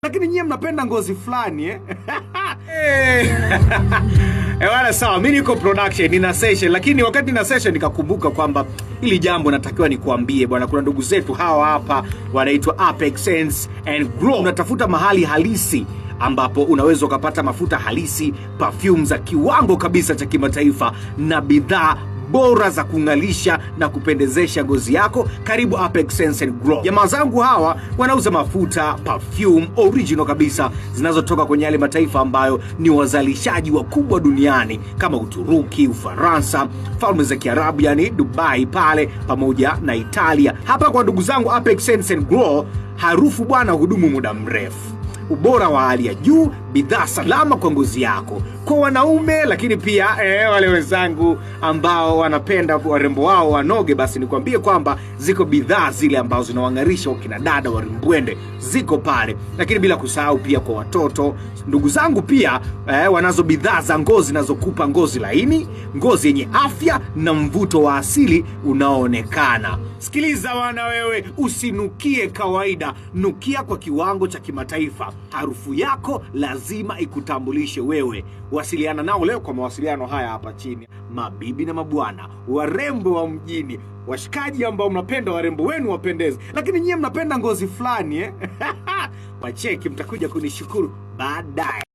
Lakini nyie mnapenda ngozi fulani wala sawa, mimi niko production, nina session, lakini wakati nina session nikakumbuka kwamba hili jambo natakiwa nikuambie bwana. Kuna ndugu zetu hawa hapa wanaitwa Apex Sense and Grow. Unatafuta mahali halisi ambapo unaweza ukapata mafuta halisi, perfume za kiwango kabisa cha kimataifa na bidhaa bora za kungalisha na kupendezesha ngozi yako. Karibu Apex Sense and Grow. Jamaa zangu hawa wanauza mafuta, perfume original kabisa zinazotoka kwenye yale mataifa ambayo ni wazalishaji wakubwa duniani kama Uturuki, Ufaransa, Falme za Kiarabu yani Dubai pale pamoja na Italia. Hapa kwa ndugu zangu Apex Sense and Grow, harufu bwana hudumu muda mrefu, ubora wa hali ya juu, bidhaa salama kwa ngozi yako. Kwa wanaume lakini pia wale wenzangu ambao wanapenda warembo wao wanoge, basi nikwambie kwamba ziko bidhaa zile ambazo zinawangarisha wakina dada warimbwende, ziko pale. Lakini bila kusahau pia kwa watoto ndugu zangu pia wanazo bidhaa za ngozi zinazokupa ngozi laini, ngozi yenye afya na mvuto wa asili unaoonekana. Sikiliza wana wewe, usinukie kawaida, nukia kwa kiwango cha kimataifa. Harufu yako lazima ikutambulishe wewe. Wasiliana nao leo kwa mawasiliano haya hapa chini. Mabibi na mabwana, warembo wa mjini, washikaji ambao mnapenda warembo wenu wapendeze, lakini nyie mnapenda ngozi fulani wacheki, mtakuja kunishukuru baadaye.